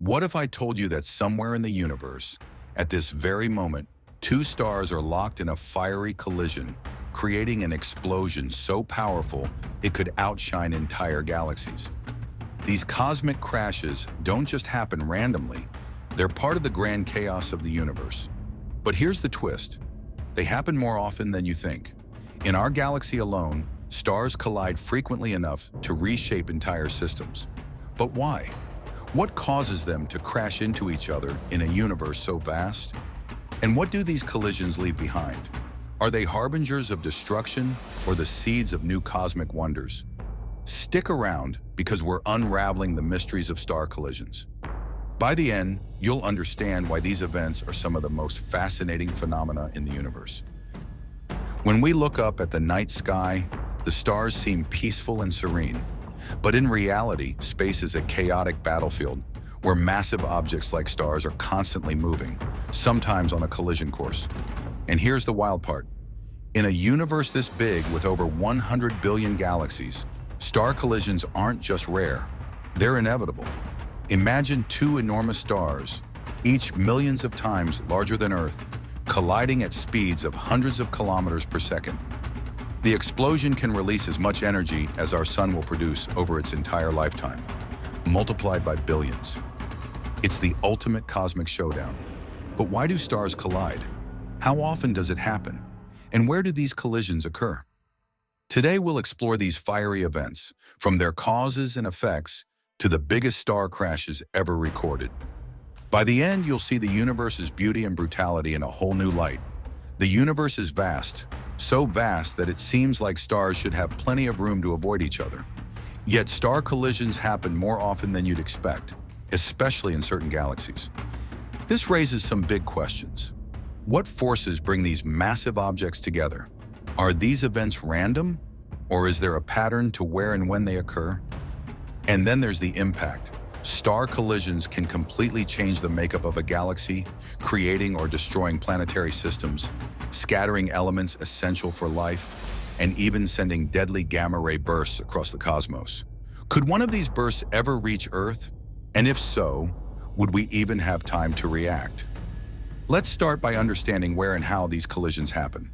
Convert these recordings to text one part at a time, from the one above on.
What if I told you that somewhere in the universe, at this very moment, two stars are locked in a fiery collision, creating an explosion so powerful it could outshine entire galaxies? These cosmic crashes don't just happen randomly, they're part of the grand chaos of the universe. But here's the twist. They happen more often than you think. In our galaxy alone, stars collide frequently enough to reshape entire systems. But why? What causes them to crash into each other in a universe so vast? And what do these collisions leave behind? Are they harbingers of destruction or the seeds of new cosmic wonders? Stick around because we're unraveling the mysteries of star collisions. By the end, you'll understand why these events are some of the most fascinating phenomena in the universe. When we look up at the night sky, the stars seem peaceful and serene. But in reality, space is a chaotic battlefield where massive objects like stars are constantly moving, sometimes on a collision course. And here's the wild part. In a universe this big with over 100 billion galaxies, star collisions aren't just rare, they're inevitable. Imagine two enormous stars, each millions of times larger than Earth, colliding at speeds of hundreds of kilometers per second. The explosion can release as much energy as our sun will produce over its entire lifetime, multiplied by billions. It's the ultimate cosmic showdown. But why do stars collide? How often does it happen? And where do these collisions occur? Today we'll explore these fiery events, from their causes and effects to the biggest star crashes ever recorded. By the end, you'll see the universe's beauty and brutality in a whole new light. The universe is vast, so vast that it seems like stars should have plenty of room to avoid each other. Yet star collisions happen more often than you'd expect, especially in certain galaxies. This raises some big questions. What forces bring these massive objects together? Are these events random, or is there a pattern to where and when they occur? And then there's the impact. Star collisions can completely change the makeup of a galaxy, creating or destroying planetary systems, scattering elements essential for life, and even sending deadly gamma-ray bursts across the cosmos. Could one of these bursts ever reach Earth? And if so, would we even have time to react? Let's start by understanding where and how these collisions happen.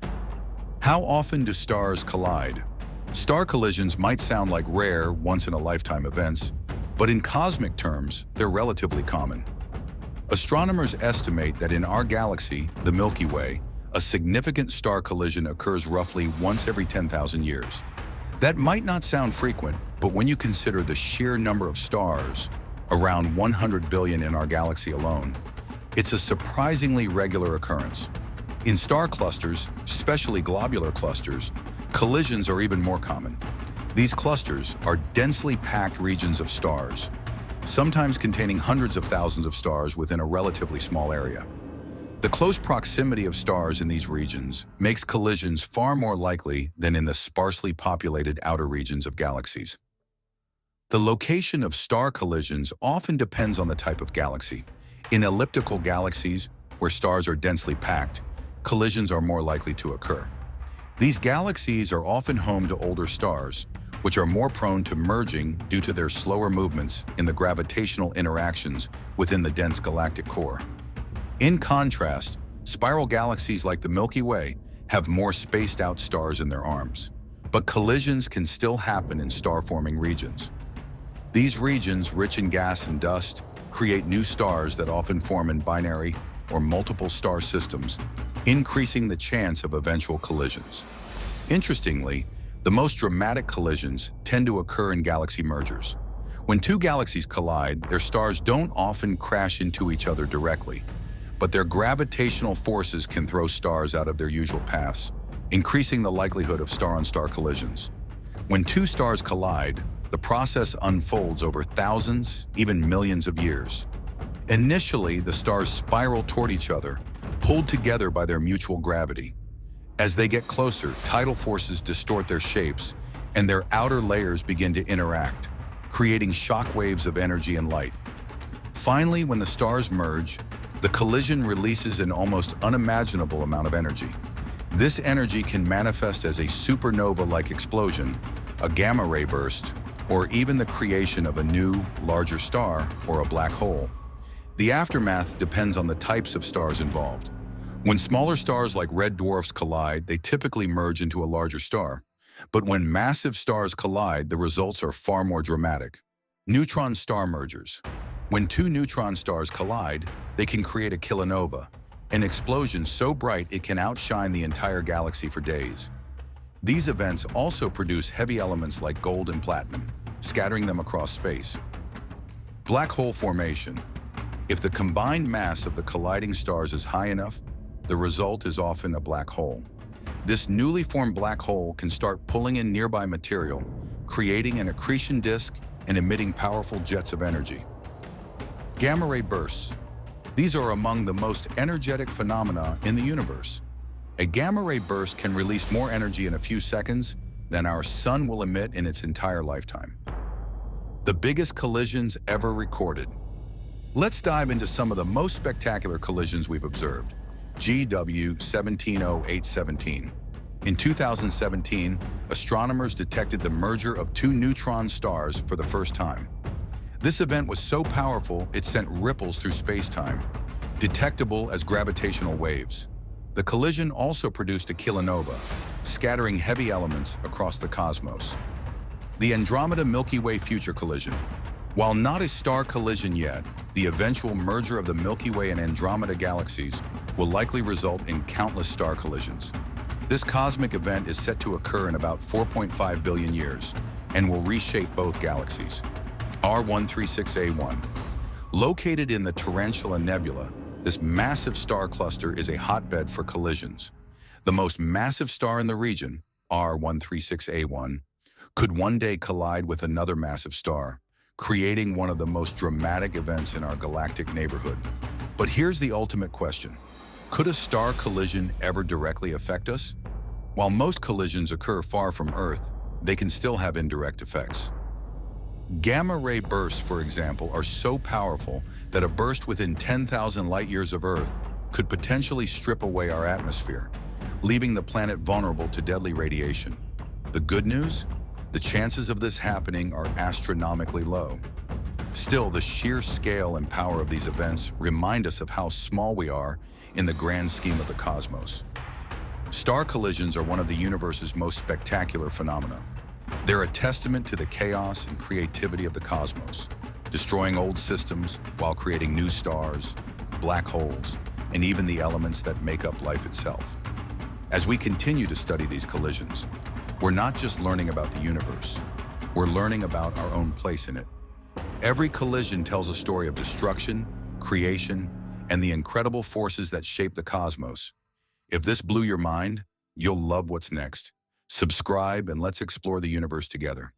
How often do stars collide? Star collisions might sound like rare, once-in-a-lifetime events, but in cosmic terms, they're relatively common. Astronomers estimate that in our galaxy, the Milky Way, a significant star collision occurs roughly once every 10,000 years. That might not sound frequent, but when you consider the sheer number of stars, around 100 billion in our galaxy alone, it's a surprisingly regular occurrence. In star clusters, especially globular clusters, collisions are even more common. These clusters are densely packed regions of stars, sometimes containing hundreds of thousands of stars within a relatively small area. The close proximity of stars in these regions makes collisions far more likely than in the sparsely populated outer regions of galaxies. The location of star collisions often depends on the type of galaxy. In elliptical galaxies, where stars are densely packed, collisions are more likely to occur. These galaxies are often home to older stars, which are more prone to merging due to their slower movements in the gravitational interactions within the dense galactic core. In contrast, spiral galaxies like the Milky Way have more spaced-out stars in their arms, but collisions can still happen in star-forming regions. These regions, rich in gas and dust, create new stars that often form in binary or multiple star systems, increasing the chance of eventual collisions. Interestingly, the most dramatic collisions tend to occur in galaxy mergers. When two galaxies collide, their stars don't often crash into each other directly, but their gravitational forces can throw stars out of their usual paths, increasing the likelihood of star-on-star collisions. When two stars collide, the process unfolds over thousands, even millions of years. Initially, the stars spiral toward each other, pulled together by their mutual gravity. As they get closer, tidal forces distort their shapes, and their outer layers begin to interact, creating shock waves of energy and light. Finally, when the stars merge, the collision releases an almost unimaginable amount of energy. This energy can manifest as a supernova-like explosion, a gamma-ray burst, or even the creation of a new, larger star or a black hole. The aftermath depends on the types of stars involved. When smaller stars like red dwarfs collide, they typically merge into a larger star. But when massive stars collide, the results are far more dramatic. Neutron star mergers. When two neutron stars collide, they can create a kilonova, an explosion so bright it can outshine the entire galaxy for days. These events also produce heavy elements like gold and platinum, scattering them across space. Black hole formation. If the combined mass of the colliding stars is high enough, the result is often a black hole. This newly formed black hole can start pulling in nearby material, creating an accretion disk and emitting powerful jets of energy. Gamma-ray bursts. These are among the most energetic phenomena in the universe. A gamma-ray burst can release more energy in a few seconds than our sun will emit in its entire lifetime. The biggest collisions ever recorded. Let's dive into some of the most spectacular collisions we've observed. GW 170817. In 2017, astronomers detected the merger of two neutron stars for the first time. This event was so powerful it sent ripples through space-time, detectable as gravitational waves. The collision also produced a kilonova, scattering heavy elements across the cosmos. The Andromeda-Milky Way future collision. While not a star collision yet, the eventual merger of the Milky Way and Andromeda galaxies will likely result in countless star collisions. This cosmic event is set to occur in about 4.5 billion years and will reshape both galaxies. R136A1. Located in the Tarantula Nebula, this massive star cluster is a hotbed for collisions. The most massive star in the region, R136A1, could one day collide with another massive star, creating one of the most dramatic events in our galactic neighborhood. But here's the ultimate question. Could a star collision ever directly affect us? While most collisions occur far from Earth, they can still have indirect effects. Gamma-ray bursts, for example, are so powerful that a burst within 10,000 light-years of Earth could potentially strip away our atmosphere, leaving the planet vulnerable to deadly radiation. The good news? The chances of this happening are astronomically low. Still, the sheer scale and power of these events remind us of how small we are in the grand scheme of the cosmos. Star collisions are one of the universe's most spectacular phenomena. They're a testament to the chaos and creativity of the cosmos, destroying old systems while creating new stars, black holes, and even the elements that make up life itself. As we continue to study these collisions, we're not just learning about the universe, we're learning about our own place in it. Every collision tells a story of destruction, creation, and the incredible forces that shape the cosmos. If this blew your mind, you'll love what's next. Subscribe and let's explore the universe together.